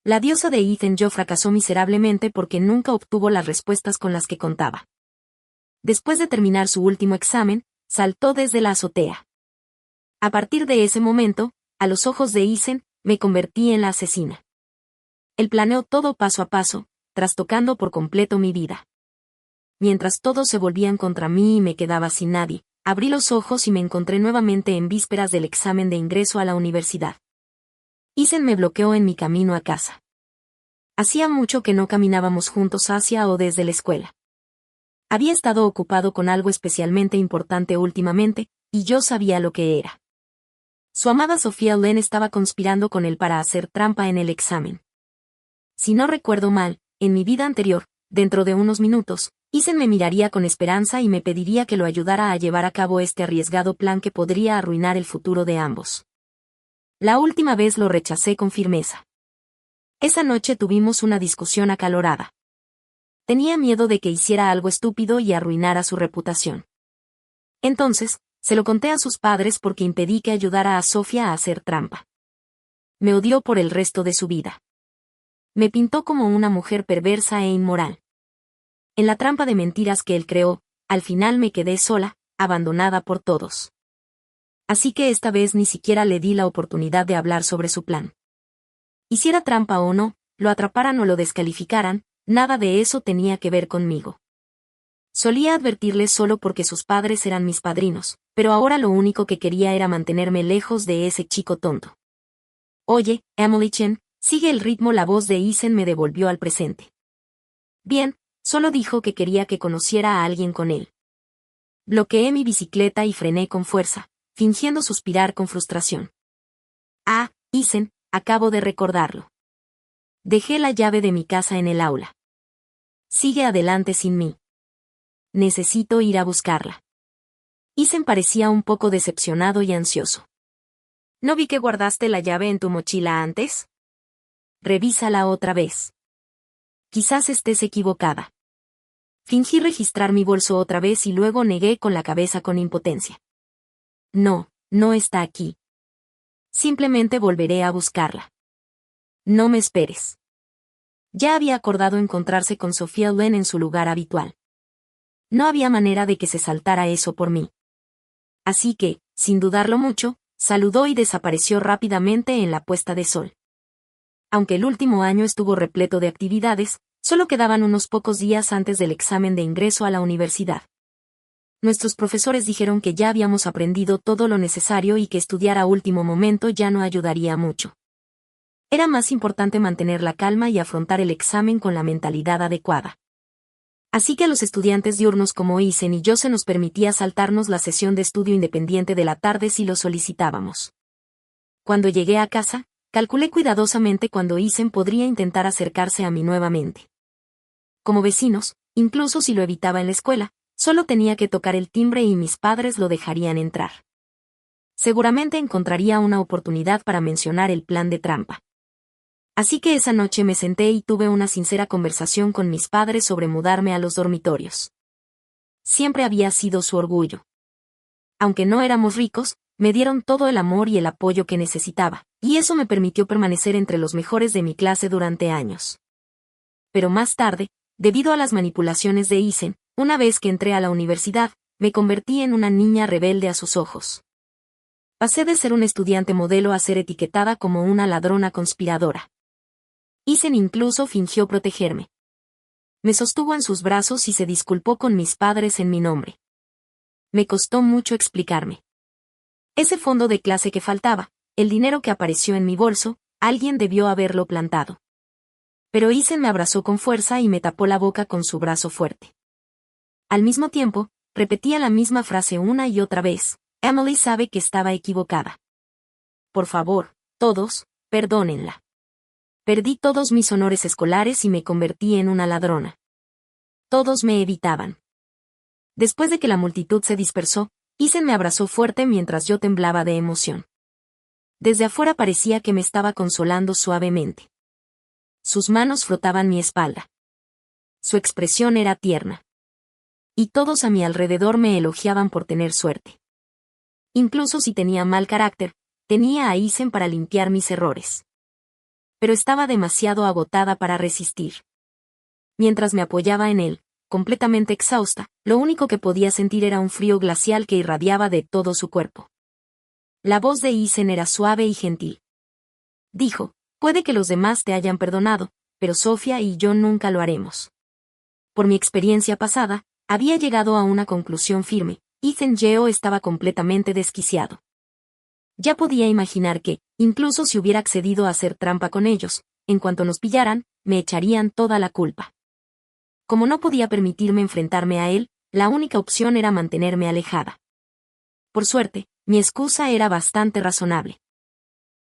La diosa de Ethan Yo fracasó miserablemente porque nunca obtuvo las respuestas con las que contaba. Después de terminar su último examen, saltó desde la azotea. A partir de ese momento, a los ojos de Ethan, me convertí en la asesina. Él planeó todo paso a paso, trastocando por completo mi vida. Mientras todos se volvían contra mí y me quedaba sin nadie, abrí los ojos y me encontré nuevamente en vísperas del examen de ingreso a la universidad. Ethan me bloqueó en mi camino a casa. Hacía mucho que no caminábamos juntos hacia o desde la escuela. Había estado ocupado con algo especialmente importante últimamente, y yo sabía lo que era. Su amada Sofía Len estaba conspirando con él para hacer trampa en el examen. Si no recuerdo mal, en mi vida anterior, dentro de unos minutos, Ethan me miraría con esperanza y me pediría que lo ayudara a llevar a cabo este arriesgado plan que podría arruinar el futuro de ambos. La última vez lo rechacé con firmeza. Esa noche tuvimos una discusión acalorada. Tenía miedo de que hiciera algo estúpido y arruinara su reputación. Entonces, se lo conté a sus padres porque impedí que ayudara a Sofía a hacer trampa. Me odió por el resto de su vida. Me pintó como una mujer perversa e inmoral. En la trampa de mentiras que él creó, al final me quedé sola, abandonada por todos. Así que esta vez ni siquiera le di la oportunidad de hablar sobre su plan. Hiciera trampa o no, lo atraparan o lo descalificaran, nada de eso tenía que ver conmigo. Solía advertirles solo porque sus padres eran mis padrinos, pero ahora lo único que quería era mantenerme lejos de ese chico tonto. Oye, Emily Chen, sigue el ritmo. La voz de Ethan me devolvió al presente. Bien, solo dijo que quería que conociera a alguien con él. Bloqueé mi bicicleta y frené con fuerza, fingiendo suspirar con frustración. Ah, Ethan, acabo de recordarlo. Dejé la llave de mi casa en el aula. Sigue adelante sin mí. Necesito ir a buscarla. Ethan parecía un poco decepcionado y ansioso. ¿No vi que guardaste la llave en tu mochila antes? Revísala otra vez. Quizás estés equivocada. Fingí registrar mi bolso otra vez y luego negué con la cabeza con impotencia. No, no está aquí. Simplemente volveré a buscarla. No me esperes. Ya había acordado encontrarse con Sofía Len en su lugar habitual. No había manera de que se saltara eso por mí. Así que, sin dudarlo mucho, saludó y desapareció rápidamente en la puesta de sol. Aunque el último año estuvo repleto de actividades, solo quedaban unos pocos días antes del examen de ingreso a la universidad. Nuestros profesores dijeron que ya habíamos aprendido todo lo necesario y que estudiar a último momento ya no ayudaría mucho. Era más importante mantener la calma y afrontar el examen con la mentalidad adecuada. Así que a los estudiantes diurnos como Ethan y yo se nos permitía saltarnos la sesión de estudio independiente de la tarde si lo solicitábamos. Cuando llegué a casa, calculé cuidadosamente cuándo Ethan podría intentar acercarse a mí nuevamente. Como vecinos, incluso si lo evitaba en la escuela, solo tenía que tocar el timbre y mis padres lo dejarían entrar. Seguramente encontraría una oportunidad para mencionar el plan de trampa. Así que esa noche me senté y tuve una sincera conversación con mis padres sobre mudarme a los dormitorios. Siempre había sido su orgullo. Aunque no éramos ricos, me dieron todo el amor y el apoyo que necesitaba, y eso me permitió permanecer entre los mejores de mi clase durante años. Pero más tarde, debido a las manipulaciones de Ethan, una vez que entré a la universidad, me convertí en una niña rebelde a sus ojos. Pasé de ser un estudiante modelo a ser etiquetada como una ladrona conspiradora. Ethan incluso fingió protegerme. Me sostuvo en sus brazos y se disculpó con mis padres en mi nombre. Me costó mucho explicarme. Ese fondo de clase que faltaba, el dinero que apareció en mi bolso, alguien debió haberlo plantado. Pero Ethan me abrazó con fuerza y me tapó la boca con su brazo fuerte. Al mismo tiempo, repetía la misma frase una y otra vez: Emily sabe que estaba equivocada. Por favor, todos, perdónenla. Perdí todos mis honores escolares y me convertí en una ladrona. Todos me evitaban. Después de que la multitud se dispersó, Ethan me abrazó fuerte mientras yo temblaba de emoción. Desde afuera parecía que me estaba consolando suavemente. Sus manos frotaban mi espalda. Su expresión era tierna. Y todos a mi alrededor me elogiaban por tener suerte. Incluso si tenía mal carácter, tenía a Ethan para limpiar mis errores. pero estaba demasiado agotada para resistir. Mientras me apoyaba en él, completamente exhausta, lo único que podía sentir era un frío glacial que irradiaba de todo su cuerpo. La voz de Isen era suave y gentil. Dijo, puede que los demás te hayan perdonado, pero Sofía y yo nunca lo haremos. Por mi experiencia pasada, había llegado a una conclusión firme: Ethan Yeo estaba completamente desquiciado. Ya podía imaginar que, incluso si hubiera accedido a hacer trampa con ellos, en cuanto nos pillaran, me echarían toda la culpa. Como no podía permitirme enfrentarme a él, la única opción era mantenerme alejada. Por suerte, mi excusa era bastante razonable.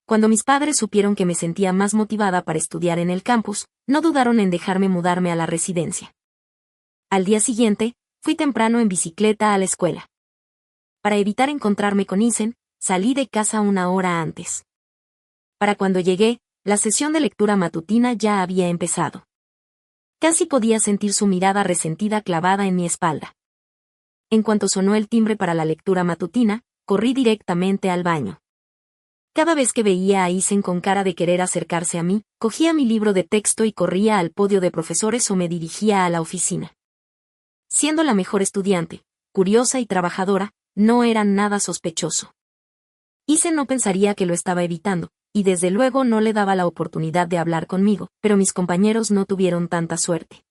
Cuando mis padres supieron que me sentía más motivada para estudiar en el campus, no dudaron en dejarme mudarme a la residencia. Al día siguiente, fui temprano en bicicleta a la escuela. Para evitar encontrarme con Isen, salí de casa una hora antes. Para cuando llegué, la sesión de lectura matutina ya había empezado. Casi podía sentir su mirada resentida clavada en mi espalda. En cuanto sonó el timbre para la lectura matutina, corrí directamente al baño. Cada vez que veía a Isen con cara de querer acercarse a mí, cogía mi libro de texto y corría al podio de profesores o me dirigía a la oficina. Siendo la mejor estudiante, curiosa y trabajadora, no era nada sospechoso. Isen no pensaría que lo estaba evitando, y desde luego no le daba la oportunidad de hablar conmigo, pero mis compañeros no tuvieron tanta suerte.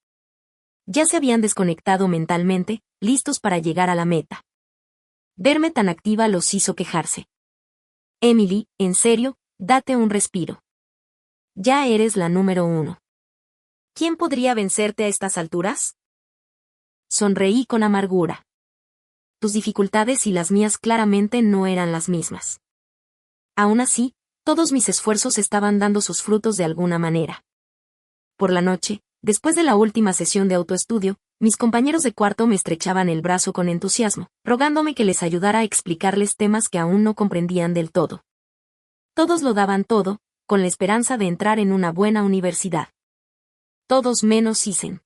Ya se habían desconectado mentalmente, listos para llegar a la meta. Verme tan activa los hizo quejarse. Emily, en serio, date un respiro. Ya eres la número 1. ¿Quién podría vencerte a estas alturas? Sonreí con amargura. Tus dificultades y las mías claramente no eran las mismas. Aún así, todos mis esfuerzos estaban dando sus frutos de alguna manera. Por la noche, después de la última sesión de autoestudio, mis compañeros de cuarto me estrechaban el brazo con entusiasmo, rogándome que les ayudara a explicarles temas que aún no comprendían del todo. Todos lo daban todo, con la esperanza de entrar en una buena universidad. Todos menos Isen.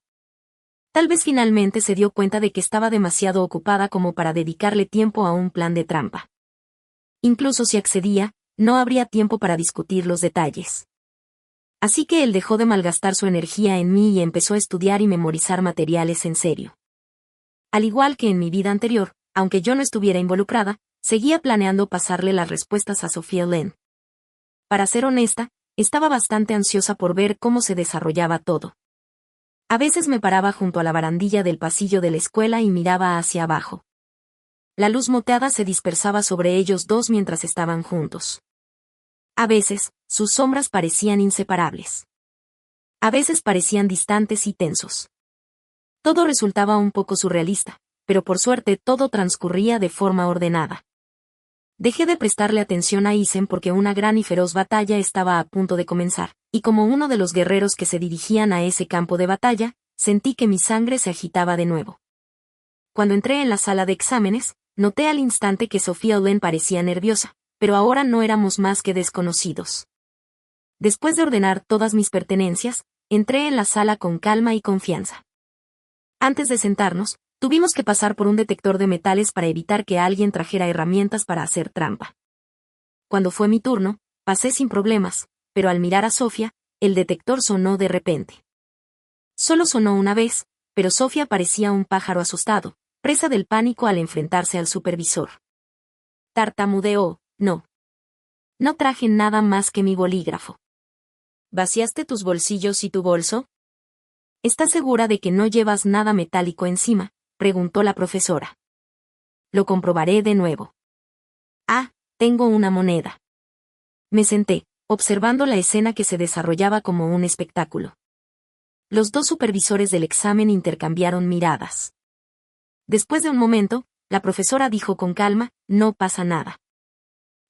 Tal vez finalmente se dio cuenta de que estaba demasiado ocupada como para dedicarle tiempo a un plan de trampa. Incluso si accedía, no habría tiempo para discutir los detalles. Así que él dejó de malgastar su energía en mí y empezó a estudiar y memorizar materiales en serio. Al igual que en mi vida anterior, aunque yo no estuviera involucrada, seguía planeando pasarle las respuestas a Sophia Len. Para ser honesta, estaba bastante ansiosa por ver cómo se desarrollaba todo. A veces me paraba junto a la barandilla del pasillo de la escuela y miraba hacia abajo. La luz moteada se dispersaba sobre ellos dos mientras estaban juntos. A veces, sus sombras parecían inseparables. A veces parecían distantes y tensos. Todo resultaba un poco surrealista, pero por suerte todo transcurría de forma ordenada. Dejé de prestarle atención a Isen porque una gran y feroz batalla estaba a punto de comenzar, y como uno de los guerreros que se dirigían a ese campo de batalla, sentí que mi sangre se agitaba de nuevo. Cuando entré en la sala de exámenes, noté al instante que Sophia Len parecía nerviosa, pero ahora no éramos más que desconocidos. Después de ordenar todas mis pertenencias, entré en la sala con calma y confianza. Antes de sentarnos, tuvimos que pasar por un detector de metales para evitar que alguien trajera herramientas para hacer trampa. Cuando fue mi turno, pasé sin problemas, pero al mirar a Sofía, el detector sonó de repente. Solo sonó una vez, pero Sofía parecía un pájaro asustado, presa del pánico al enfrentarse al supervisor. Tartamudeó, no. No traje nada más que mi bolígrafo. ¿Vaciaste tus bolsillos y tu bolso? ¿Estás segura de que no llevas nada metálico encima?, preguntó la profesora. Lo comprobaré de nuevo. Ah, tengo una moneda. Me senté, observando la escena que se desarrollaba como un espectáculo. Los dos supervisores del examen intercambiaron miradas. Después de un momento, la profesora dijo con calma, no pasa nada.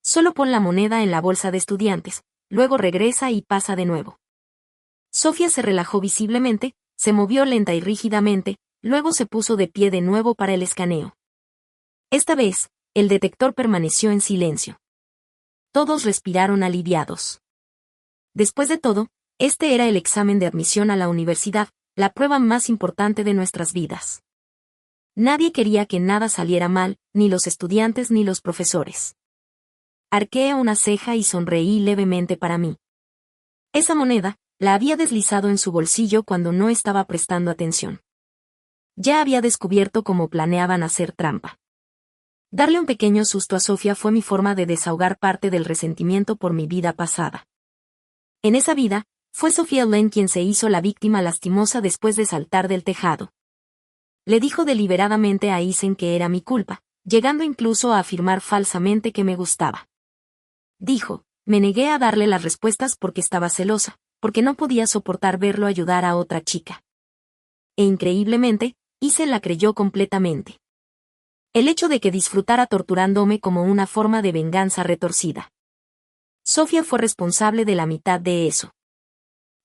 Solo pon la moneda en la bolsa de estudiantes, luego regresa y pasa de nuevo. Sofía se relajó visiblemente, se movió lenta y rígidamente, luego se puso de pie de nuevo para el escaneo. Esta vez, el detector permaneció en silencio. Todos respiraron aliviados. Después de todo, este era el examen de admisión a la universidad, la prueba más importante de nuestras vidas. Nadie quería que nada saliera mal, ni los estudiantes ni los profesores. Arqueé una ceja y sonreí levemente para mí. Esa moneda, la había deslizado en su bolsillo cuando no estaba prestando atención. Ya había descubierto cómo planeaban hacer trampa. Darle un pequeño susto a Sofía fue mi forma de desahogar parte del resentimiento por mi vida pasada. En esa vida, fue Sofía Loren quien se hizo la víctima lastimosa después de saltar del tejado. Le dijo deliberadamente a Isen que era mi culpa, llegando incluso a afirmar falsamente que me gustaba. Dijo, me negué a darle las respuestas porque estaba celosa, porque no podía soportar verlo ayudar a otra chica. E increíblemente, Isen la creyó completamente. El hecho de que disfrutara torturándome como una forma de venganza retorcida. Sofía fue responsable de la mitad de eso.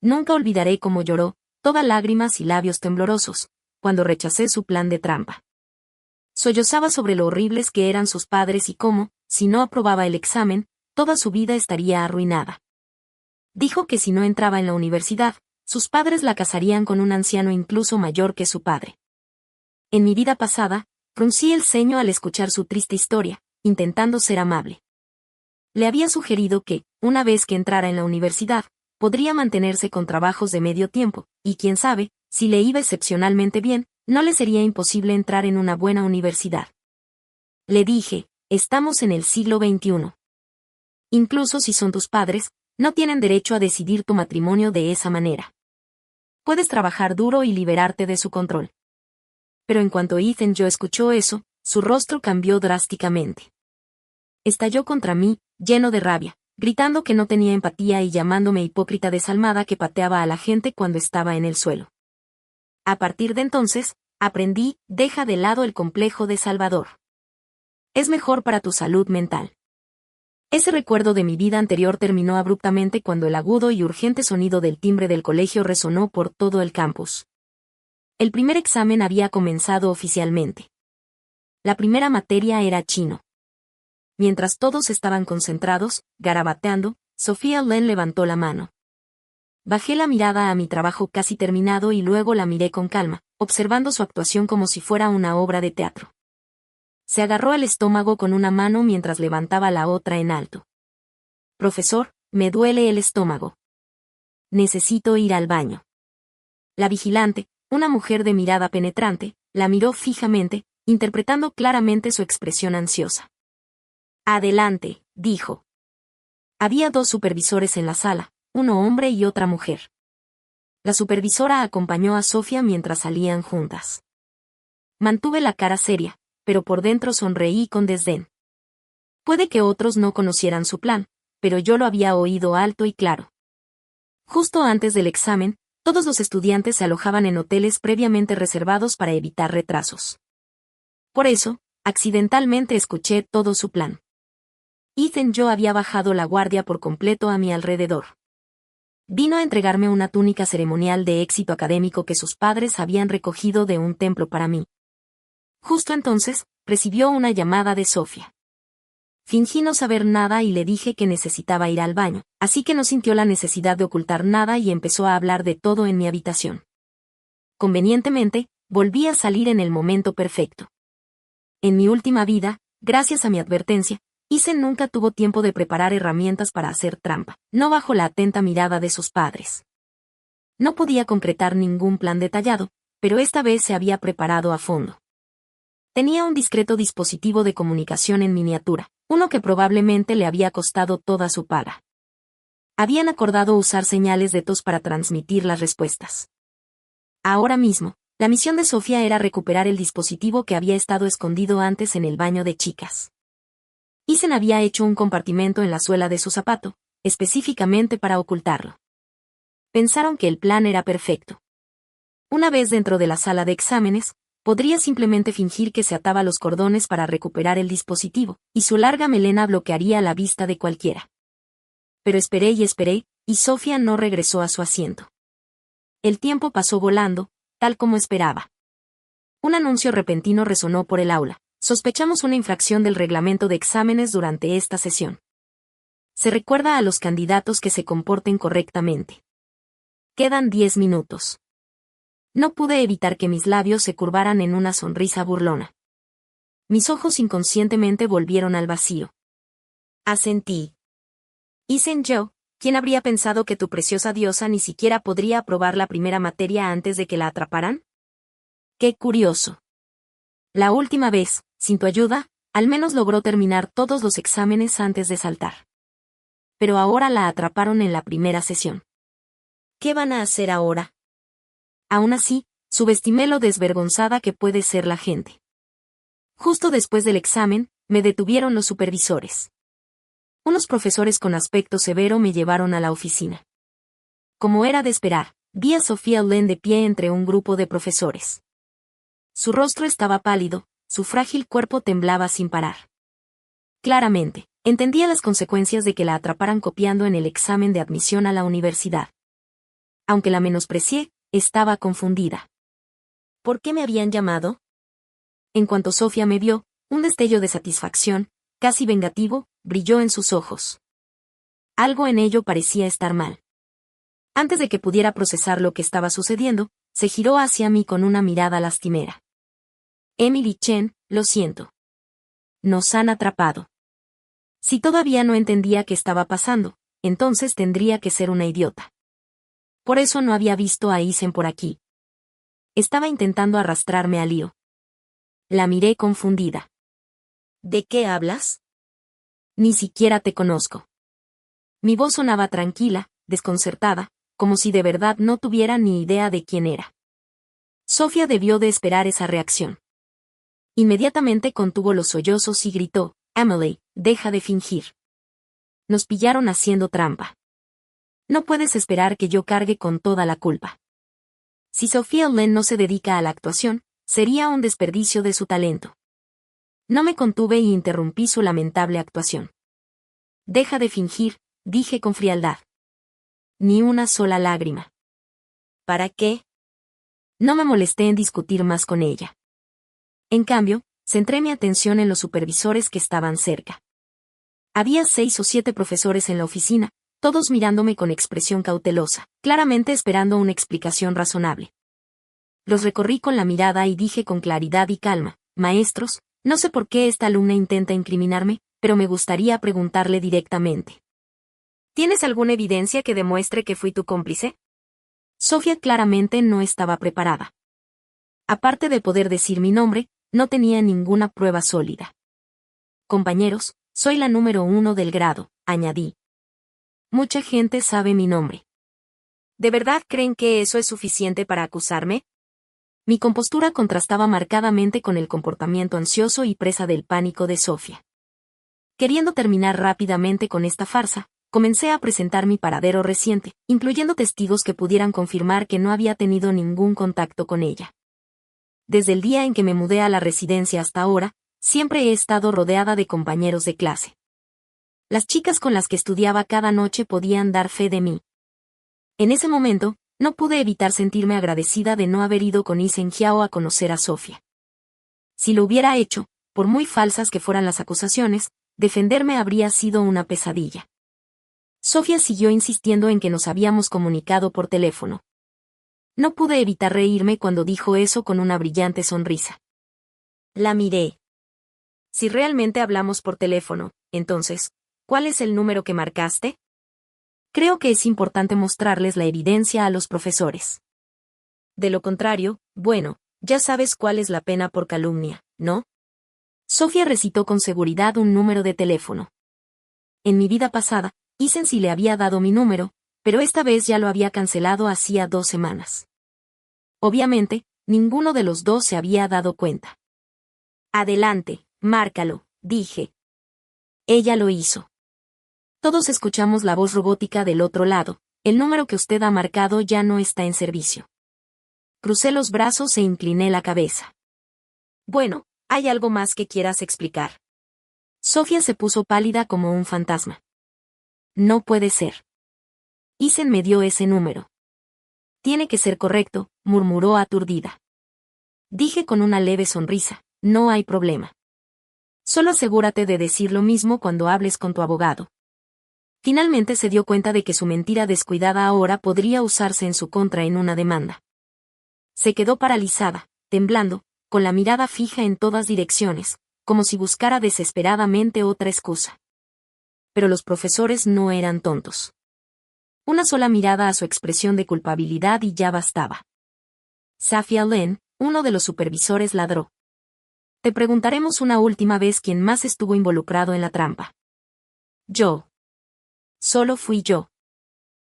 Nunca olvidaré cómo lloró, toda lágrimas y labios temblorosos, cuando rechacé su plan de trampa. Sollozaba sobre lo horribles que eran sus padres y cómo, si no aprobaba el examen, toda su vida estaría arruinada. Dijo que si no entraba en la universidad, sus padres la casarían con un anciano incluso mayor que su padre. En mi vida pasada, fruncí el ceño al escuchar su triste historia, intentando ser amable. Le había sugerido que, una vez que entrara en la universidad, podría mantenerse con trabajos de medio tiempo, y quién sabe, si le iba excepcionalmente bien, no le sería imposible entrar en una buena universidad. Le dije, estamos en el siglo XXI. Incluso si son tus padres, no tienen derecho a decidir tu matrimonio de esa manera. Puedes trabajar duro y liberarte de su control. Pero en cuanto Ethan Joe escuchó eso, su rostro cambió drásticamente. Estalló contra mí, lleno de rabia, gritando que no tenía empatía y llamándome hipócrita desalmada que pateaba a la gente cuando estaba en el suelo. A partir de entonces, aprendí, deja de lado el complejo de Salvador. Es mejor para tu salud mental. Ese recuerdo de mi vida anterior terminó abruptamente cuando el agudo y urgente sonido del timbre del colegio resonó por todo el campus. El primer examen había comenzado oficialmente. La primera materia era chino. Mientras todos estaban concentrados, garabateando, Sofía Loren levantó la mano. Bajé la mirada a mi trabajo casi terminado y luego la miré con calma, observando su actuación como si fuera una obra de teatro. Se agarró el estómago con una mano mientras levantaba la otra en alto. Profesor, me duele el estómago. Necesito ir al baño. La vigilante, una mujer de mirada penetrante, la miró fijamente, interpretando claramente su expresión ansiosa. Adelante, dijo. Había 2 supervisores en la sala, uno hombre y otra mujer. La supervisora acompañó a Sofía mientras salían juntas. Mantuve la cara seria, pero por dentro sonreí con desdén. Puede que otros no conocieran su plan, pero yo lo había oído alto y claro. Justo antes del examen, todos los estudiantes se alojaban en hoteles previamente reservados para evitar retrasos. Por eso, accidentalmente escuché todo su plan. Ethan Joe había bajado la guardia por completo a mi alrededor. Vino a entregarme una túnica ceremonial de éxito académico que sus padres habían recogido de un templo para mí. Justo entonces, recibió una llamada de Sofía. Fingí no saber nada y le dije que necesitaba ir al baño, así que no sintió la necesidad de ocultar nada y empezó a hablar de todo en mi habitación. Convenientemente, volví a salir en el momento perfecto. En mi última vida, gracias a mi advertencia, Isen nunca tuvo tiempo de preparar herramientas para hacer trampa, no bajo la atenta mirada de sus padres. No podía concretar ningún plan detallado, pero esta vez se había preparado a fondo. Tenía un discreto dispositivo de comunicación en miniatura, uno que probablemente le había costado toda su paga. Habían acordado usar señales de tos para transmitir las respuestas. Ahora mismo, la misión de Sofía era recuperar el dispositivo que había estado escondido antes en el baño de chicas. Isen había hecho un compartimento en la suela de su zapato, específicamente para ocultarlo. Pensaron que el plan era perfecto. Una vez dentro de la sala de exámenes, podría simplemente fingir que se ataba los cordones para recuperar el dispositivo, y su larga melena bloquearía la vista de cualquiera. Pero esperé, y Sofía no regresó a su asiento. El tiempo pasó volando, tal como esperaba. Un anuncio repentino resonó por el aula. Sospechamos una infracción del reglamento de exámenes durante esta sesión. Se recuerda a los candidatos que se comporten correctamente. Quedan 10 minutos. No pude evitar que mis labios se curvaran en una sonrisa burlona. Mis ojos inconscientemente volvieron al vacío. Asentí. Isen Joe, ¿Quién habría pensado que tu preciosa diosa ni siquiera podría aprobar la primera materia antes de que la atraparan? ¡Qué curioso! La última vez, sin tu ayuda, al menos logró terminar todos los exámenes antes de saltar. Pero ahora la atraparon en la primera sesión. ¿Qué van a hacer ahora? Aún así, subestimé lo desvergonzada que puede ser la gente. Justo después del examen, me detuvieron los supervisores. Unos profesores con aspecto severo me llevaron a la oficina. Como era de esperar, vi a Sofía Loren de pie entre un grupo de profesores. Su rostro estaba pálido, su frágil cuerpo temblaba sin parar. Claramente, entendía las consecuencias de que la atraparan copiando en el examen de admisión a la universidad. Aunque la menosprecié, estaba confundida. ¿Por qué me habían llamado? En cuanto Sofía me vio, un destello de satisfacción, casi vengativo, brilló en sus ojos. Algo en ello parecía estar mal. Antes de que pudiera procesar lo que estaba sucediendo, se giró hacia mí con una mirada lastimera. Emily Chen, lo siento. Nos han atrapado. Si todavía no entendía qué estaba pasando, entonces tendría que ser una idiota. Por eso no había visto a Isen por aquí. Estaba intentando arrastrarme al lío. La miré confundida. ¿De qué hablas? Ni siquiera te conozco. Mi voz sonaba tranquila, desconcertada, como si de verdad no tuviera ni idea de quién era. Sofía debió de esperar esa reacción. Inmediatamente contuvo los sollozos y gritó, Emily, deja de fingir. Nos pillaron haciendo trampa. No puedes esperar que yo cargue con toda la culpa. Si Sofía Loren no se dedica a la actuación, sería un desperdicio de su talento. No me contuve y interrumpí su lamentable actuación. Deja de fingir, dije con frialdad. Ni una sola lágrima. ¿Para qué? No me molesté en discutir más con ella. En cambio, centré mi atención en los supervisores que estaban cerca. Había 6 o 7 profesores en la oficina, todos mirándome con expresión cautelosa, claramente esperando una explicación razonable. Los recorrí con la mirada y dije con claridad y calma, maestros, no sé por qué esta alumna intenta incriminarme, pero me gustaría preguntarle directamente. ¿Tienes alguna evidencia que demuestre que fui tu cómplice? Sofía claramente no estaba preparada. Aparte de poder decir mi nombre, no tenía ninguna prueba sólida. Compañeros, soy la número 1 del grado, añadí. Mucha gente sabe mi nombre. ¿De verdad creen que eso es suficiente para acusarme? Mi compostura contrastaba marcadamente con el comportamiento ansioso y presa del pánico de Sofía. Queriendo terminar rápidamente con esta farsa, comencé a presentar mi paradero reciente, incluyendo testigos que pudieran confirmar que no había tenido ningún contacto con ella. Desde el día en que me mudé a la residencia hasta ahora, siempre he estado rodeada de compañeros de clase. Las chicas con las que estudiaba cada noche podían dar fe de mí. En ese momento, no pude evitar sentirme agradecida de no haber ido con Isen Jiao a conocer a Sofía. Si lo hubiera hecho, por muy falsas que fueran las acusaciones, defenderme habría sido una pesadilla. Sofía siguió insistiendo en que nos habíamos comunicado por teléfono. No pude evitar reírme cuando dijo eso con una brillante sonrisa. La miré. Si realmente hablamos por teléfono, entonces, ¿cuál es el número que marcaste? Creo que es importante mostrarles la evidencia a los profesores. De lo contrario, bueno, ya sabes cuál es la pena por calumnia, ¿no? Sofía recitó con seguridad un número de teléfono. En mi vida pasada, Isen sí le había dado mi número, pero esta vez ya lo había cancelado hacía 2 semanas. Obviamente, ninguno de los dos se había dado cuenta. Adelante, márcalo, dije. Ella lo hizo. Todos escuchamos la voz robótica del otro lado, el número que usted ha marcado ya no está en servicio. Crucé los brazos e incliné la cabeza. Bueno, ¿hay algo más que quieras explicar? Sofía se puso pálida como un fantasma. No puede ser. Isen me dio ese número. Tiene que ser correcto, murmuró aturdida. Dije con una leve sonrisa, no hay problema. Solo asegúrate de decir lo mismo cuando hables con tu abogado. Finalmente se dio cuenta de que su mentira descuidada ahora podría usarse en su contra en una demanda. Se quedó paralizada, temblando, con la mirada fija en todas direcciones, como si buscara desesperadamente otra excusa. Pero los profesores no eran tontos. Una sola mirada a su expresión de culpabilidad y ya bastaba. Safia Len, uno de los supervisores, ladró. Te preguntaremos una última vez quién más estuvo involucrado en la trampa. Yo. Solo fui yo.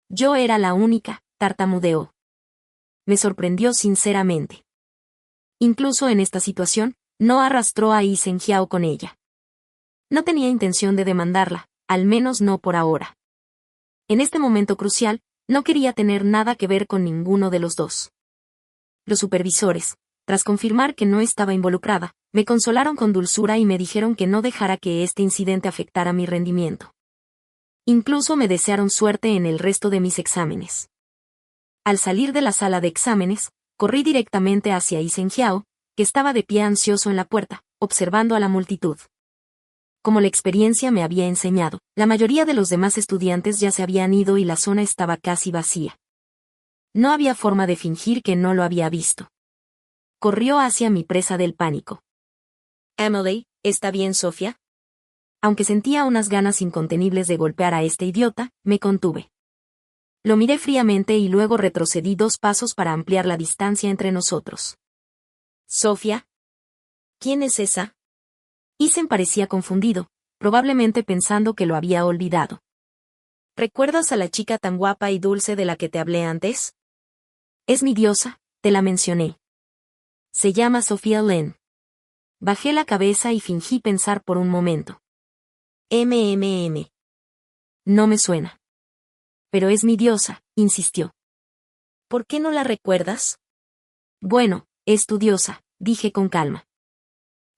Yo era la única, tartamudeó. Me sorprendió sinceramente. Incluso en esta situación, no arrastró a Yi Zhenjiao con ella. No tenía intención de demandarla, al menos no por ahora. En este momento crucial, no quería tener nada que ver con ninguno de los dos. Los supervisores, tras confirmar que no estaba involucrada, me consolaron con dulzura y me dijeron que no dejara que este incidente afectara mi rendimiento. Incluso me desearon suerte en el resto de mis exámenes. Al salir de la sala de exámenes, corrí directamente hacia Yi Zhenjiao, que estaba de pie ansioso en la puerta, observando a la multitud. Como la experiencia me había enseñado, la mayoría de los demás estudiantes ya se habían ido y la zona estaba casi vacía. No había forma de fingir que no lo había visto. Corrió hacia mi presa del pánico. Emily, ¿está bien, Sofía? Aunque sentía unas ganas incontenibles de golpear a este idiota, me contuve. Lo miré fríamente y luego retrocedí 2 pasos para ampliar la distancia entre nosotros. ¿Sofía? ¿Quién es esa? Isen parecía confundido, probablemente pensando que lo había olvidado. ¿Recuerdas a la chica tan guapa y dulce de la que te hablé antes? Es mi diosa, te la mencioné. Se llama Sofía Len. Bajé la cabeza y fingí pensar por un momento. No me suena. Pero es mi diosa, insistió. ¿Por qué no la recuerdas? Bueno, es tu diosa, dije con calma.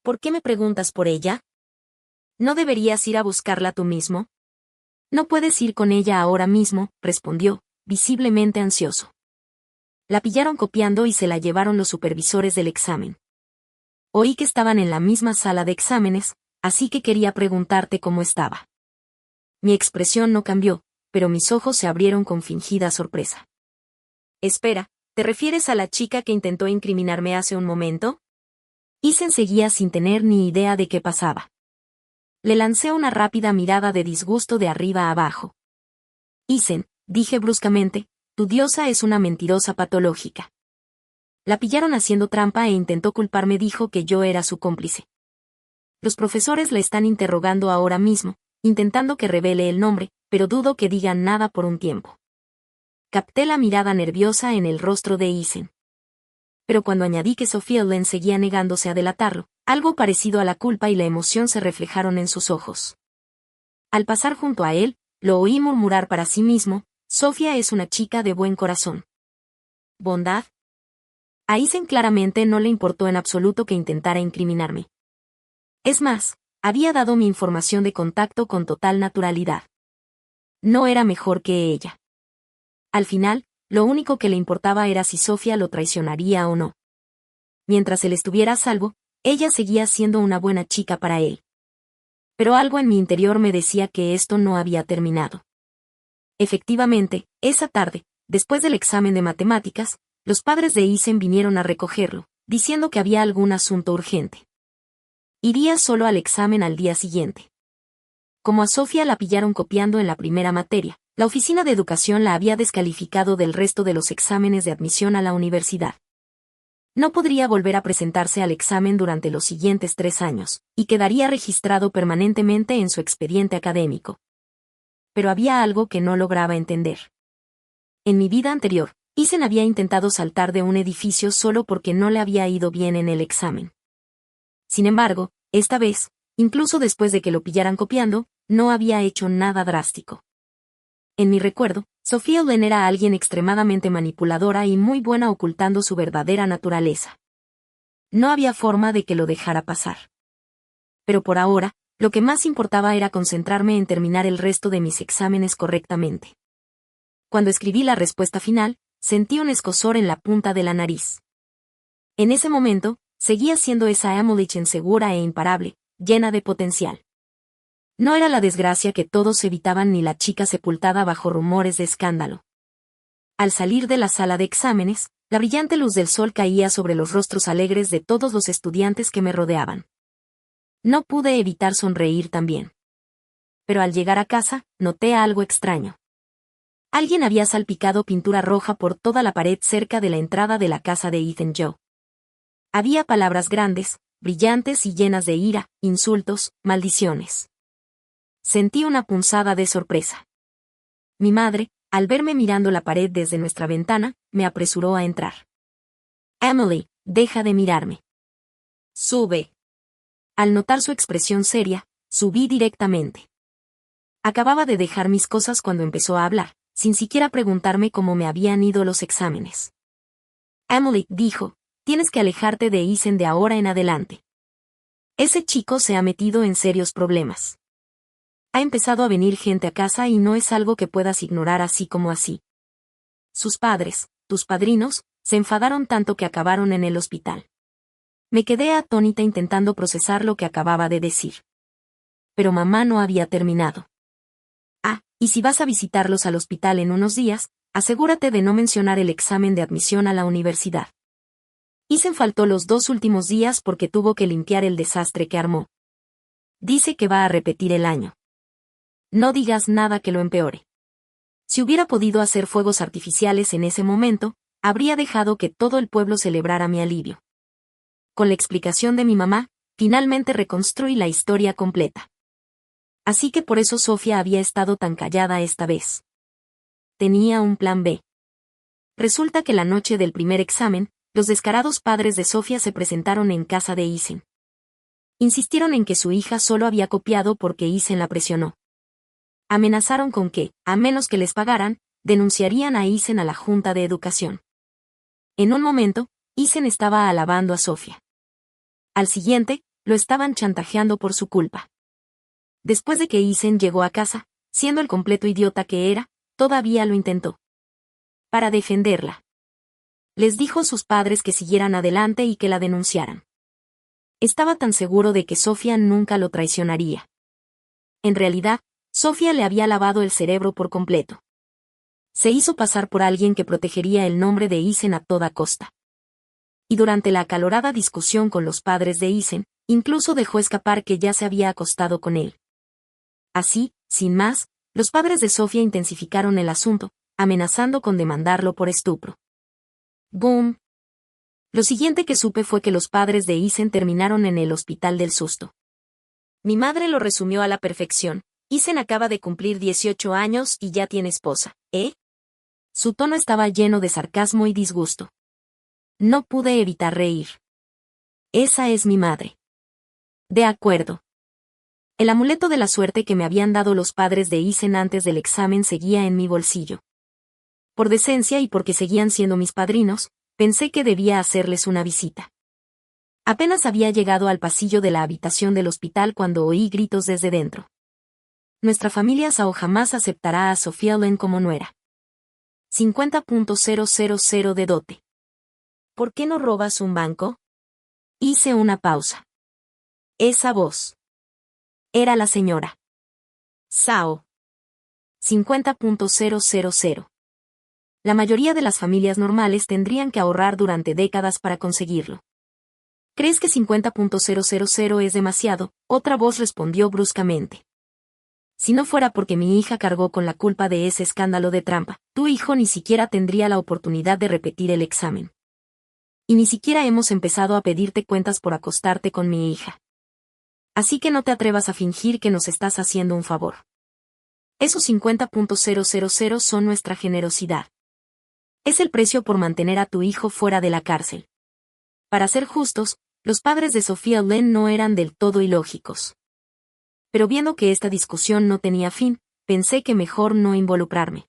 ¿Por qué me preguntas por ella? ¿No deberías ir a buscarla tú mismo? No puedes ir con ella ahora mismo, respondió, visiblemente ansioso. La pillaron copiando y se la llevaron los supervisores del examen. Oí que estaban en la misma sala de exámenes, así que quería preguntarte cómo estaba. Mi expresión no cambió, pero mis ojos se abrieron con fingida sorpresa. Espera, ¿te refieres a la chica que intentó incriminarme hace un momento? Isen seguía sin tener ni idea de qué pasaba. Le lancé una rápida mirada de disgusto de arriba a abajo. Isen, dije bruscamente, tu diosa es una mentirosa patológica. La pillaron haciendo trampa e intentó culparme, dijo que yo era su cómplice. Los profesores la están interrogando ahora mismo, intentando que revele el nombre, pero dudo que digan nada por un tiempo. Capté la mirada nerviosa en el rostro de Isen. Pero cuando añadí que Sofía Len seguía negándose a delatarlo, algo parecido a la culpa y la emoción se reflejaron en sus ojos. Al pasar junto a él, lo oí murmurar para sí mismo, Sofía es una chica de buen corazón. ¿Bondad? A Isen claramente no le importó en absoluto que intentara incriminarme. Es más, había dado mi información de contacto con total naturalidad. No era mejor que ella. Al final, lo único que le importaba era si Sofía lo traicionaría o no. Mientras él estuviera a salvo, ella seguía siendo una buena chica para él. Pero algo en mi interior me decía que esto no había terminado. Efectivamente, esa tarde, después del examen de matemáticas, los padres de Isen vinieron a recogerlo, diciendo que había algún asunto urgente. Iría solo al examen al día siguiente. Como a Sofía la pillaron copiando en la primera materia, la oficina de educación la había descalificado del resto de los exámenes de admisión a la universidad. No podría volver a presentarse al examen durante los siguientes 3 años, y quedaría registrado permanentemente en su expediente académico. Pero había algo que no lograba entender. En mi vida anterior, Isen había intentado saltar de un edificio solo porque no le había ido bien en el examen. Sin embargo, esta vez, incluso después de que lo pillaran copiando, no había hecho nada drástico. En mi recuerdo, Sofía Len era alguien extremadamente manipuladora y muy buena ocultando su verdadera naturaleza. No había forma de que lo dejara pasar. Pero por ahora, lo que más importaba era concentrarme en terminar el resto de mis exámenes correctamente. Cuando escribí la respuesta final, sentí un escozor en la punta de la nariz. En ese momento, seguía siendo esa Emily insegura e imparable, llena de potencial. No era la desgracia que todos evitaban ni la chica sepultada bajo rumores de escándalo. Al salir de la sala de exámenes, la brillante luz del sol caía sobre los rostros alegres de todos los estudiantes que me rodeaban. No pude evitar sonreír también. Pero al llegar a casa, noté algo extraño. Alguien había salpicado pintura roja por toda la pared cerca de la entrada de la casa de Ethan Joe. Había palabras grandes, brillantes y llenas de ira, insultos, maldiciones. Sentí una punzada de sorpresa. Mi madre, al verme mirando la pared desde nuestra ventana, me apresuró a entrar. «Emily, deja de mirarme. Sube». Al notar su expresión seria, subí directamente. Acababa de dejar mis cosas cuando empezó a hablar, sin siquiera preguntarme cómo me habían ido los exámenes. «Emily», dijo, «tienes que alejarte de Ethan de ahora en adelante. Ese chico se ha metido en serios problemas. Ha empezado a venir gente a casa y no es algo que puedas ignorar así como así. Sus padres, tus padrinos, se enfadaron tanto que acabaron en el hospital». Me quedé atónita intentando procesar lo que acababa de decir. Pero mamá no había terminado. «Ah, y si vas a visitarlos al hospital en unos días, asegúrate de no mencionar el examen de admisión a la universidad. Ethan faltó los 2 últimos días porque tuvo que limpiar el desastre que armó. Dice que va a repetir el año. No digas nada que lo empeore». Si hubiera podido hacer fuegos artificiales en ese momento, habría dejado que todo el pueblo celebrara mi alivio. Con la explicación de mi mamá, finalmente reconstruí la historia completa. Así que por eso Sofía había estado tan callada esta vez. Tenía un plan B. Resulta que la noche del primer examen, los descarados padres de Sofía se presentaron en casa de Ethan. Insistieron en que su hija solo había copiado porque Ethan la presionó. Amenazaron con que, a menos que les pagaran, denunciarían a Ethan a la Junta de Educación. En un momento, Ethan estaba alabando a Sofía. Al siguiente, lo estaban chantajeando por su culpa. Después de que Ethan llegó a casa, siendo el completo idiota que era, todavía lo intentó. Para defenderla. Les dijo a sus padres que siguieran adelante y que la denunciaran. Estaba tan seguro de que Sofía nunca lo traicionaría. En realidad, Sofía le había lavado el cerebro por completo. Se hizo pasar por alguien que protegería el nombre de Ethan a toda costa. Y durante la acalorada discusión con los padres de Ethan, incluso dejó escapar que ya se había acostado con él. Así, sin más, los padres de Sofía intensificaron el asunto, amenazando con demandarlo por estupro. ¡Boom! Lo siguiente que supe fue que los padres de Ethan terminaron en el hospital del susto. Mi madre lo resumió a la perfección. Ethan acaba de cumplir 18 años y ya tiene esposa, ¿eh? Su tono estaba lleno de sarcasmo y disgusto. No pude evitar reír. Esa es mi madre. De acuerdo. El amuleto de la suerte que me habían dado los padres de Ethan antes del examen seguía en mi bolsillo. Por decencia y porque seguían siendo mis padrinos, pensé que debía hacerles una visita. Apenas había llegado al pasillo de la habitación del hospital cuando oí gritos desde dentro. Nuestra familia Sao jamás aceptará a Sophia Loren como nuera. 50.000 de dote. ¿Por qué no robas un banco? Hice una pausa. Esa voz. Era la señora Sao. 50.000. La mayoría de las familias normales tendrían que ahorrar durante décadas para conseguirlo. ¿Crees que 50.000 es demasiado? Otra voz respondió bruscamente. Si no fuera porque mi hija cargó con la culpa de ese escándalo de trampa, tu hijo ni siquiera tendría la oportunidad de repetir el examen. Y ni siquiera hemos empezado a pedirte cuentas por acostarte con mi hija. Así que no te atrevas a fingir que nos estás haciendo un favor. Esos 50.000 son nuestra generosidad. Es el precio por mantener a tu hijo fuera de la cárcel. Para ser justos, los padres de Sophia Loren no eran del todo ilógicos. Pero viendo que esta discusión no tenía fin, pensé que mejor no involucrarme.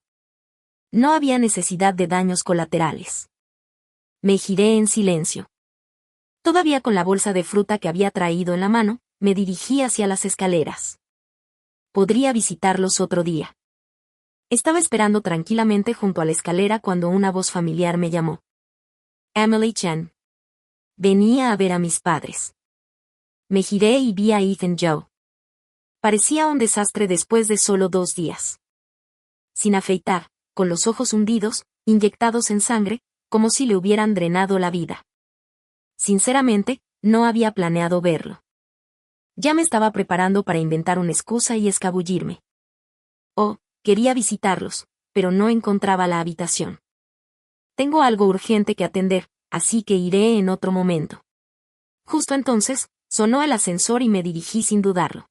No había necesidad de daños colaterales. Me giré en silencio. Todavía con la bolsa de fruta que había traído en la mano, me dirigí hacia las escaleras. Podría visitarlos otro día. Estaba esperando tranquilamente junto a la escalera cuando una voz familiar me llamó. Emily Chen. Venía a ver a mis padres. Me giré y vi a Ethan Joe. Parecía un desastre después de solo 2 días. Sin afeitar, con los ojos hundidos, inyectados en sangre, como si le hubieran drenado la vida. Sinceramente, no había planeado verlo. Ya me estaba preparando para inventar una excusa y escabullirme. Oh, quería visitarlos, pero no encontraba la habitación. Tengo algo urgente que atender, así que iré en otro momento. Justo entonces, sonó el ascensor y me dirigí sin dudarlo.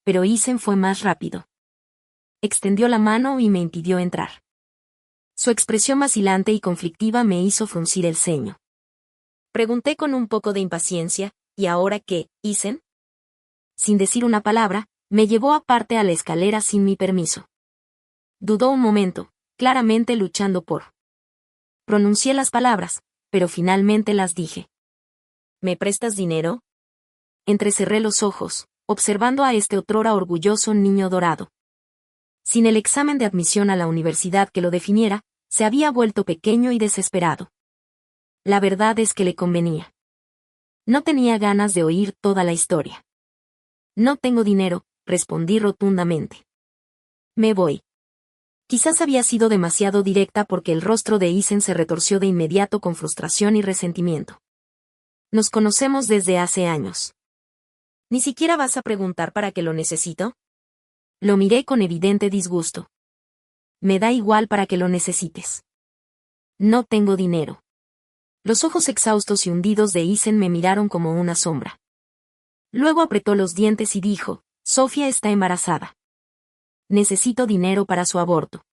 Pero Isen fue más rápido. Extendió la mano y me impidió entrar. Su expresión vacilante y conflictiva me hizo fruncir el ceño. Pregunté con un poco de impaciencia, ¿y ahora qué, Isen? Sin decir una palabra, me llevó aparte a la escalera sin mi permiso. Dudó un momento, claramente luchando por. Pronuncié las palabras, pero finalmente las dije. ¿Me prestas dinero? Entrecerré los ojos, observando a este otrora orgulloso niño dorado. Sin el examen de admisión a la universidad que lo definiera, se había vuelto pequeño y desesperado. La verdad es que le convenía. No tenía ganas de oír toda la historia. No tengo dinero, respondí rotundamente. Me voy. Quizás había sido demasiado directa porque el rostro de Isen se retorció de inmediato con frustración y resentimiento. Nos conocemos desde hace años. ¿Ni siquiera vas a preguntar para qué lo necesito? Lo miré con evidente disgusto. Me da igual para que lo necesites. No tengo dinero. Los ojos exhaustos y hundidos de Isen me miraron como una sombra. Luego apretó los dientes y dijo, Sofía está embarazada. Necesito dinero para su aborto.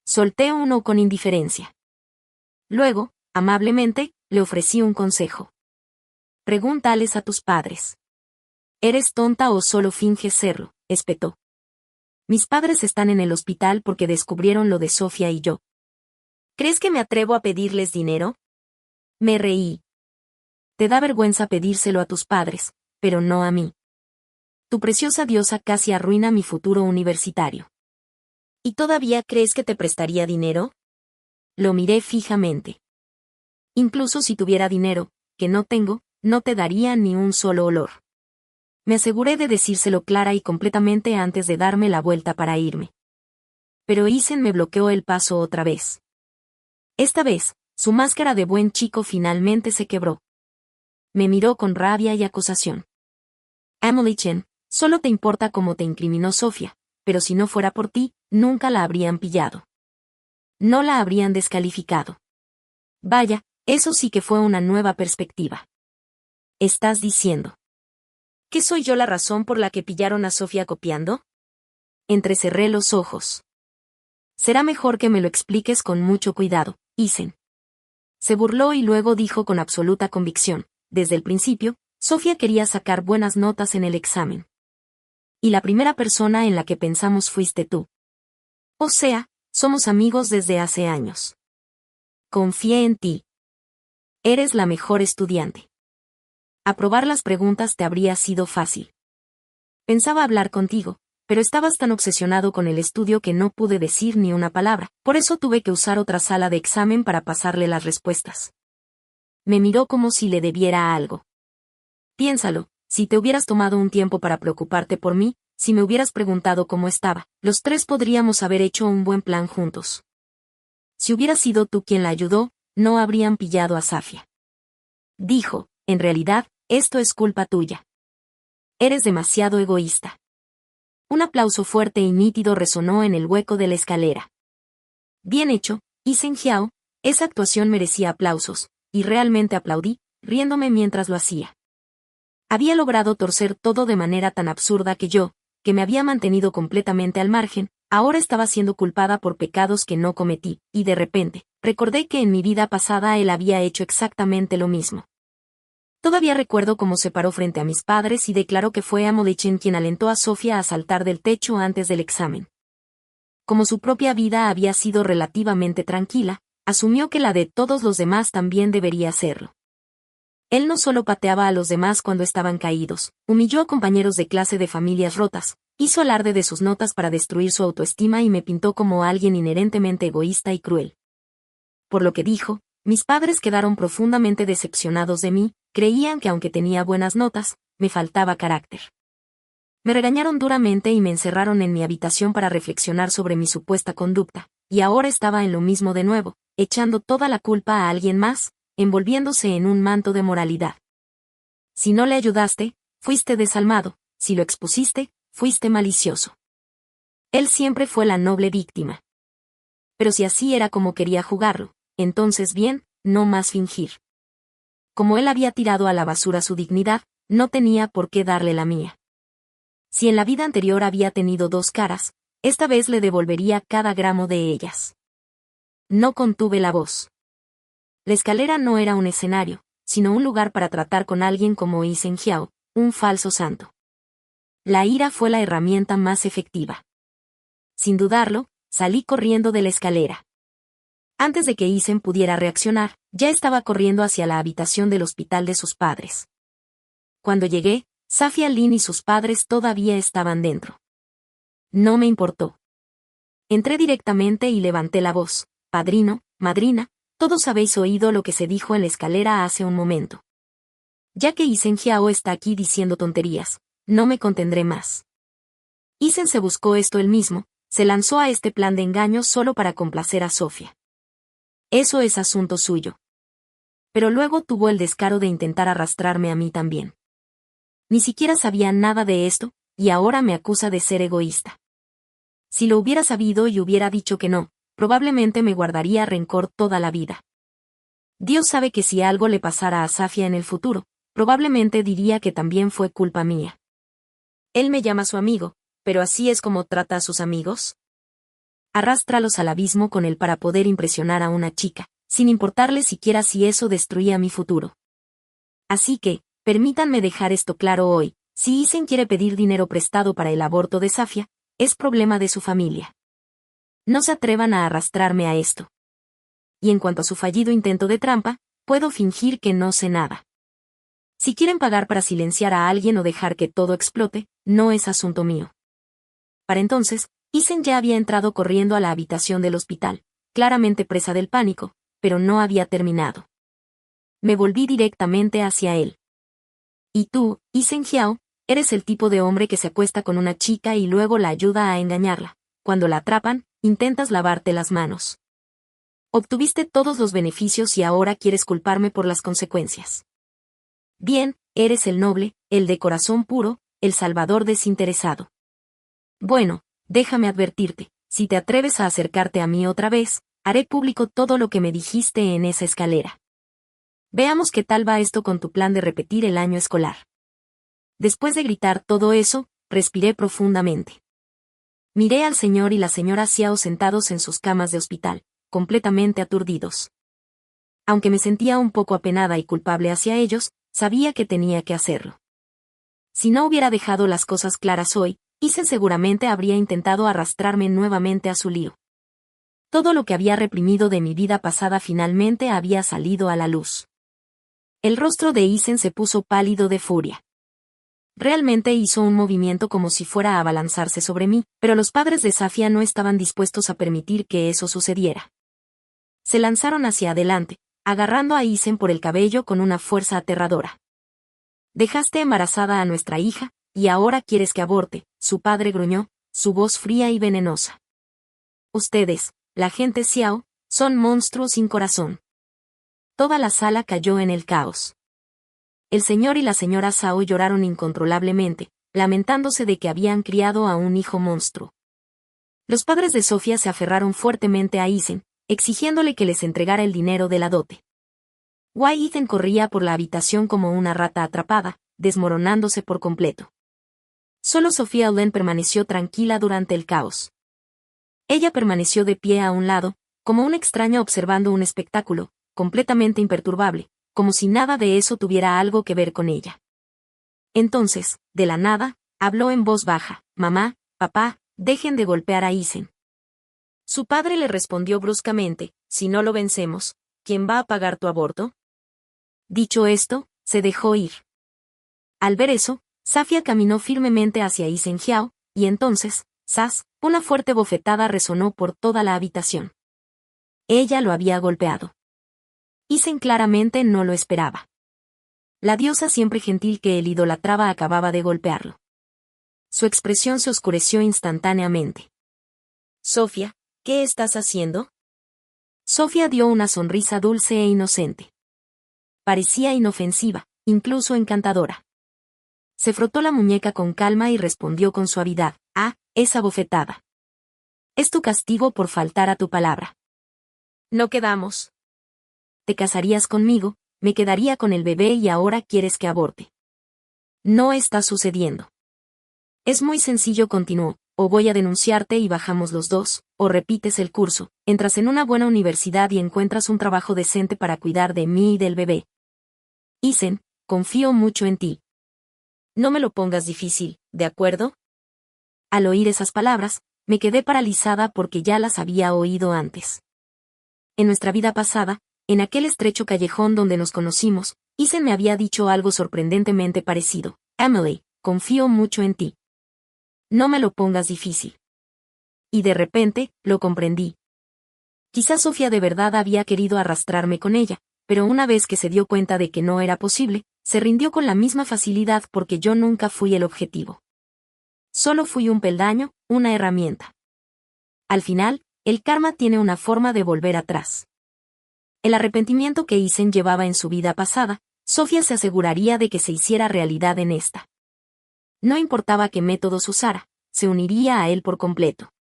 Solté uno con indiferencia. Luego, amablemente, le ofrecí un consejo. Pregúntales a tus padres. ¿Eres tonta o solo finges serlo?, espetó. Mis padres están en el hospital porque descubrieron lo de Sofía y yo. ¿Crees que me atrevo a pedirles dinero? Me reí. Te da vergüenza pedírselo a tus padres, pero no a mí. Tu preciosa diosa casi arruina mi futuro universitario. ¿Y todavía crees que te prestaría dinero? Lo miré fijamente. Incluso si tuviera dinero, que no tengo, no te daría ni un solo olor. Me aseguré de decírselo clara y completamente antes de darme la vuelta para irme. Pero Isen me bloqueó el paso otra vez. Esta vez, su máscara de buen chico finalmente se quebró. Me miró con rabia y acusación. Emily Chen, solo te importa cómo te incriminó Sofía, pero si no fuera por ti, nunca la habrían pillado. No la habrían descalificado. Vaya, eso sí que fue una nueva perspectiva. ¿Estás diciendo que soy yo la razón por la que pillaron a Sofía copiando? Entrecerré los ojos. Será mejor que me lo expliques con mucho cuidado, Isen. Se burló y luego dijo con absoluta convicción, desde el principio, Sofía quería sacar buenas notas en el examen. Y la primera persona en la que pensamos fuiste tú. O sea, somos amigos desde hace años. Confié en ti. Eres la mejor estudiante. Aprobar las preguntas te habría sido fácil. Pensaba hablar contigo, pero estabas tan obsesionado con el estudio que no pude decir ni una palabra, por eso tuve que usar otra sala de examen para pasarle las respuestas. Me miró como si le debiera algo. Piénsalo, si te hubieras tomado un tiempo para preocuparte por mí, si me hubieras preguntado cómo estaba, los tres podríamos haber hecho un buen plan juntos. Si hubieras sido tú quien la ayudó, no habrían pillado a Safia. Dijo, en realidad, esto es culpa tuya. Eres demasiado egoísta. Un aplauso fuerte y nítido resonó en el hueco de la escalera. Bien hecho, Isen Jiao, esa actuación merecía aplausos, y realmente aplaudí, riéndome mientras lo hacía. Había logrado torcer todo de manera tan absurda que yo, que me había mantenido completamente al margen, ahora estaba siendo culpada por pecados que no cometí, y de repente, recordé que en mi vida pasada él había hecho exactamente lo mismo. Todavía recuerdo cómo se paró frente a mis padres y declaró que fue Emily Chen quien alentó a Sofía a saltar del techo antes del examen. Como su propia vida había sido relativamente tranquila, asumió que la de todos los demás también debería serlo. Él no solo pateaba a los demás cuando estaban caídos, humilló a compañeros de clase de familias rotas, hizo alarde de sus notas para destruir su autoestima y me pintó como alguien inherentemente egoísta y cruel. Por lo que dijo, mis padres quedaron profundamente decepcionados de mí, creían que aunque tenía buenas notas, me faltaba carácter. Me regañaron duramente y me encerraron en mi habitación para reflexionar sobre mi supuesta conducta, y ahora estaba en lo mismo de nuevo, echando toda la culpa a alguien más, envolviéndose en un manto de moralidad. Si no le ayudaste, fuiste desalmado, si lo expusiste, fuiste malicioso. Él siempre fue la noble víctima. pero si así era como quería jugarlo, entonces bien, no más fingir. Como él había tirado a la basura su dignidad, no tenía por qué darle la mía. Si en la vida anterior había tenido 2 caras, esta vez le devolvería cada gramo de ellas. No contuve la voz. La escalera no era un escenario, sino un lugar para tratar con alguien como Yi Zhenjiao, un falso santo. La ira fue la herramienta más efectiva. Sin dudarlo, salí corriendo de la escalera. Antes de que Isen pudiera reaccionar, ya estaba corriendo hacia la habitación del hospital de sus padres. Cuando llegué, Safia Lin y sus padres todavía estaban dentro. No me importó. Entré directamente y levanté la voz. Padrino, madrina, todos habéis oído lo que se dijo en la escalera hace un momento. Ya que Yi Zhenjiao está aquí diciendo tonterías, no me contendré más. Isen se buscó esto él mismo, se lanzó a este plan de engaño solo para complacer a Sofía. Eso es asunto suyo. Pero luego tuvo el descaro de intentar arrastrarme a mí también. Ni siquiera sabía nada de esto, y ahora me acusa de ser egoísta. Si lo hubiera sabido y hubiera dicho que no, probablemente me guardaría rencor toda la vida. Dios sabe que si algo le pasara a Safia en el futuro, probablemente diría que también fue culpa mía. Él me llama su amigo, pero así es como trata a sus amigos. Arrástralos al abismo con él para poder impresionar a una chica, sin importarle siquiera si eso destruía mi futuro. Así que, permítanme dejar esto claro hoy, si Isen quiere pedir dinero prestado para el aborto de Safia, es problema de su familia. No se atrevan a arrastrarme a esto. Y en cuanto a su fallido intento de trampa, puedo fingir que no sé nada. Si quieren pagar para silenciar a alguien o dejar que todo explote, no es asunto mío. Para entonces, Isen ya había entrado corriendo a la habitación del hospital, claramente presa del pánico, pero no había terminado. Me volví directamente hacia él. Y tú, Yi Zhenjiao, eres el tipo de hombre que se acuesta con una chica y luego la ayuda a engañarla. Cuando la atrapan, intentas lavarte las manos. Obtuviste todos los beneficios y ahora quieres culparme por las consecuencias. Bien, eres el noble, el de corazón puro, el salvador desinteresado. Bueno, déjame advertirte, si te atreves a acercarte a mí otra vez, haré público todo lo que me dijiste en esa escalera. Veamos qué tal va esto con tu plan de repetir el año escolar. Después de gritar todo eso, respiré profundamente. Miré al señor y la señora Xiao sentados en sus camas de hospital, completamente aturdidos. Aunque me sentía un poco apenada y culpable hacia ellos, sabía que tenía que hacerlo. Si no hubiera dejado las cosas claras hoy, Isen seguramente habría intentado arrastrarme nuevamente a su lío. Todo lo que había reprimido de mi vida pasada finalmente había salido a la luz. El rostro de Isen se puso pálido de furia. Realmente hizo un movimiento como si fuera a abalanzarse sobre mí, pero los padres de Safia no estaban dispuestos a permitir que eso sucediera. Se lanzaron hacia adelante, agarrando a Isen por el cabello con una fuerza aterradora. Dejaste embarazada a nuestra hija, y ahora quieres que aborte, su padre gruñó, su voz fría y venenosa. Ustedes, la gente Xiao, son monstruos sin corazón. Toda la sala cayó en el caos. El señor y la señora Zhao lloraron incontrolablemente, lamentándose de que habían criado a un hijo monstruo. Los padres de Sofía se aferraron fuertemente a Isen, exigiéndole que les entregara el dinero de la dote. Wei Isen corría por la habitación como una rata atrapada, desmoronándose por completo. Solo Sofía Len permaneció tranquila durante el caos. Ella permaneció de pie a un lado, como una extraña observando un espectáculo, completamente imperturbable, como si nada de eso tuviera algo que ver con ella. Entonces, de la nada, habló en voz baja: «Mamá, papá, dejen de golpear a Isen». Su padre le respondió bruscamente: «Si no lo vencemos, ¿quién va a pagar tu aborto?». Dicho esto, se dejó ir. Al ver eso, Safia caminó firmemente hacia Yi Zhenjiao, y entonces, ¡zas!, una fuerte bofetada resonó por toda la habitación. Ella lo había golpeado. Isen claramente no lo esperaba. La diosa siempre gentil que él idolatraba acababa de golpearlo. Su expresión se oscureció instantáneamente. «Sofía, ¿qué estás haciendo?». Sofía dio una sonrisa dulce e inocente. Parecía inofensiva, incluso encantadora. Se frotó la muñeca con calma y respondió con suavidad: «Ah, esa bofetada». Es tu castigo por faltar a tu palabra. No quedamos. Te casarías conmigo, me quedaría con el bebé y ahora quieres que aborte. No está sucediendo. Es muy sencillo, continuó. O voy a denunciarte y bajamos los dos, o repites el curso, entras en una buena universidad y encuentras un trabajo decente para cuidar de mí y del bebé. Ethan, confío mucho en ti. No me lo pongas difícil, ¿de acuerdo? Al oír esas palabras, me quedé paralizada porque ya las había oído antes. En nuestra vida pasada, en aquel estrecho callejón donde nos conocimos, Ethan me había dicho algo sorprendentemente parecido. Emily, confío mucho en ti. No me lo pongas difícil. Y de repente, lo comprendí. Quizás Sofía de verdad había querido arrastrarme con ella, pero una vez que se dio cuenta de que no era posible, se rindió con la misma facilidad porque yo nunca fui el objetivo. Solo fui un peldaño, una herramienta. Al final, el karma tiene una forma de volver atrás. El arrepentimiento que Ethan llevaba en su vida pasada, Sofía se aseguraría de que se hiciera realidad en esta. No importaba qué métodos usara, se uniría a él por completo.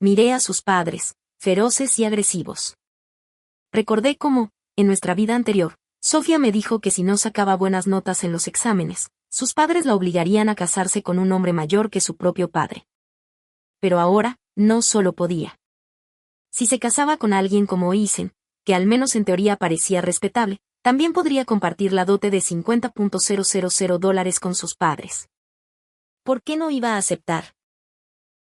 Miré a sus padres, feroces y agresivos. Recordé cómo, en nuestra vida anterior, Sofía me dijo que si no sacaba buenas notas en los exámenes, sus padres la obligarían a casarse con un hombre mayor que su propio padre. Pero ahora, no solo podía. Si se casaba con alguien como Ethan, que al menos en teoría parecía respetable, también podría compartir la dote de $50,000 con sus padres. ¿Por qué no iba a aceptar?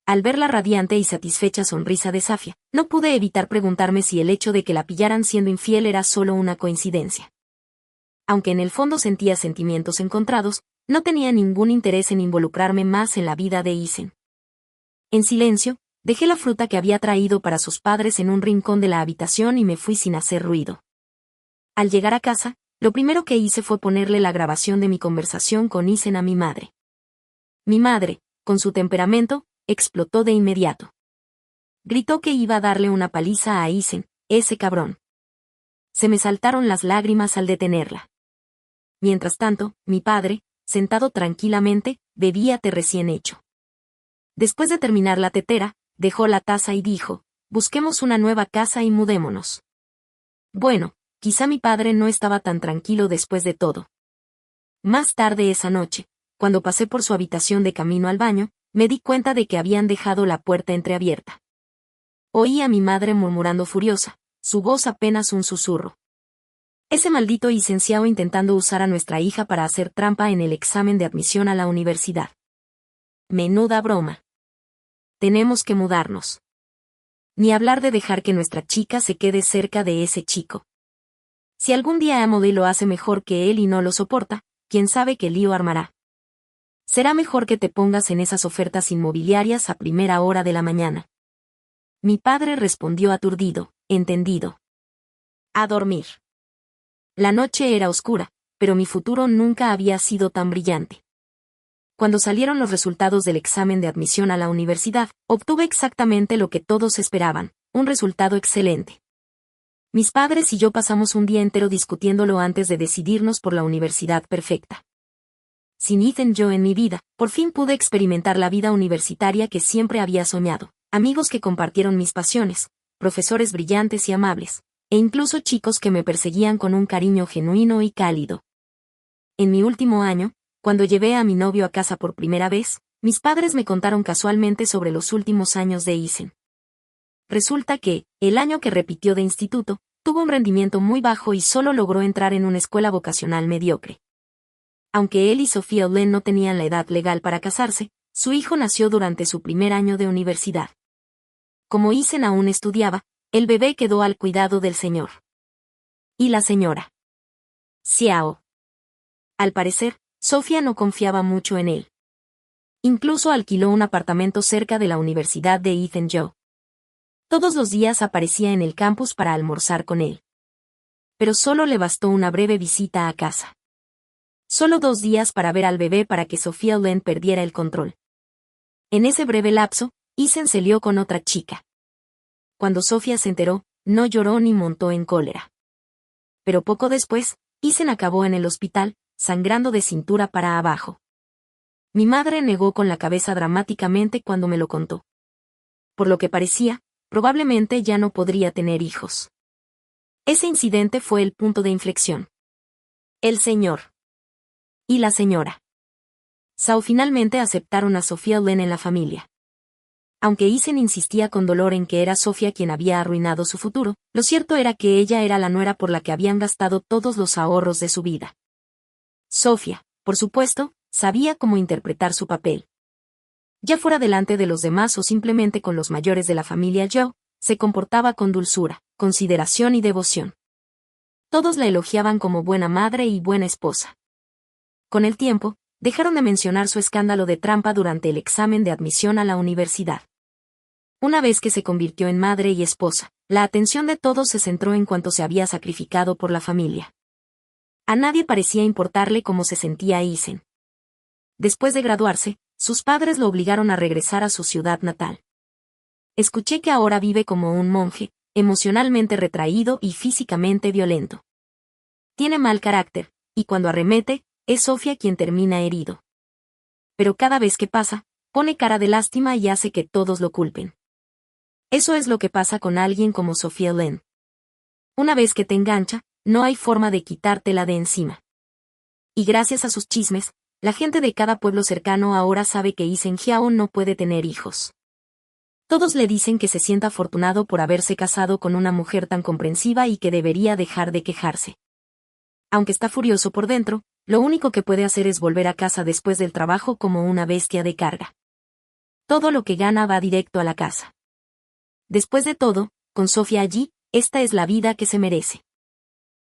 Al ver la radiante y satisfecha sonrisa de Safia, no pude evitar preguntarme si el hecho de que la pillaran siendo infiel era solo una coincidencia. Aunque en el fondo sentía sentimientos encontrados, no tenía ningún interés en involucrarme más en la vida de Ethan. En silencio, dejé la fruta que había traído para sus padres en un rincón de la habitación y me fui sin hacer ruido. Al llegar a casa, lo primero que hice fue ponerle la grabación de mi conversación con Ethan a mi madre. Mi madre, con su temperamento, explotó de inmediato. Gritó que iba a darle una paliza a Ethan, ese cabrón. Se me saltaron las lágrimas al detenerla. Mientras tanto, mi padre, sentado tranquilamente, bebía té recién hecho. Después de terminar la tetera, dejó la taza y dijo, busquemos una nueva casa y mudémonos. Bueno, quizá mi padre no estaba tan tranquilo después de todo. Más tarde esa noche, cuando pasé por su habitación de camino al baño, me di cuenta de que habían dejado la puerta entreabierta. Oí a mi madre murmurando furiosa, su voz apenas un susurro. Ese maldito licenciado intentando usar a nuestra hija para hacer trampa en el examen de admisión a la universidad. Menuda broma. Tenemos que mudarnos. Ni hablar de dejar que nuestra chica se quede cerca de ese chico. Si algún día Emily lo hace mejor que él y no lo soporta, quién sabe qué lío armará. Será mejor que te pongas en esas ofertas inmobiliarias a primera hora de la mañana. Mi padre respondió aturdido, entendido. A dormir. La noche era oscura, pero mi futuro nunca había sido tan brillante. Cuando salieron los resultados del examen de admisión a la universidad, obtuve exactamente lo que todos esperaban, un resultado excelente. Mis padres y yo pasamos un día entero discutiéndolo antes de decidirnos por la universidad perfecta. Sin Ethan yo en mi vida, por fin pude experimentar la vida universitaria que siempre había soñado, amigos que compartieron mis pasiones, profesores brillantes y amables, e incluso chicos que me perseguían con un cariño genuino y cálido. En mi último año, cuando llevé a mi novio a casa por primera vez, mis padres me contaron casualmente sobre los últimos años de Ethan. Resulta que, el año que repitió de instituto, tuvo un rendimiento muy bajo y solo logró entrar en una escuela vocacional mediocre. Aunque él y Sophia Olen no tenían la edad legal para casarse, su hijo nació durante su primer año de universidad. Como Ethan aún estudiaba, el bebé quedó al cuidado del señor. ¿Y la señora? Xiao. Al parecer, Sofía no confiaba mucho en él. Incluso alquiló un apartamento cerca de la universidad de Ethan Joe. Todos los días aparecía en el campus para almorzar con él. Pero solo le bastó una breve visita a casa. Solo 2 días para ver al bebé para que Sophia Olen perdiera el control. En ese breve lapso, Ethan se lió con otra chica. Cuando Sofía se enteró, no lloró ni montó en cólera. Pero poco después, Ethan acabó en el hospital, sangrando de cintura para abajo. Mi madre negó con la cabeza dramáticamente cuando me lo contó. por lo que parecía, probablemente ya no podría tener hijos. Ese incidente fue el punto de inflexión. El señor y la señora Zhao finalmente aceptaron a Sofía Len en la familia. Aunque Isen insistía con dolor en que era Sofía quien había arruinado su futuro, lo cierto era que ella era la nuera por la que habían gastado todos los ahorros de su vida. Sofía, por supuesto, sabía cómo interpretar su papel. Ya fuera delante de los demás o simplemente con los mayores de la familia Zhou, se comportaba con dulzura, consideración y devoción. Todos la elogiaban como buena madre y buena esposa. Con el tiempo, dejaron de mencionar su escándalo de trampa durante el examen de admisión a la universidad. Una vez que se convirtió en madre y esposa, la atención de todos se centró en cuanto se había sacrificado por la familia. A nadie parecía importarle cómo se sentía Isen. Después de graduarse, sus padres lo obligaron a regresar a su ciudad natal. Escuché que ahora vive como un monje, emocionalmente retraído y físicamente violento. Tiene mal carácter, y cuando arremete, es Sofía quien termina herido. Pero cada vez que pasa, pone cara de lástima y hace que todos lo culpen. Eso es lo que pasa con alguien como Sofía Len. Una vez que te engancha, no hay forma de quitártela de encima. Y gracias a sus chismes, la gente de cada pueblo cercano ahora sabe que Isen Jiao no puede tener hijos. Todos le dicen que se sienta afortunado por haberse casado con una mujer tan comprensiva y que debería dejar de quejarse. Aunque está furioso por dentro, lo único que puede hacer es volver a casa después del trabajo como una bestia de carga. Todo lo que gana va directo a la casa. Después de todo, con Sofía allí, esta es la vida que se merece.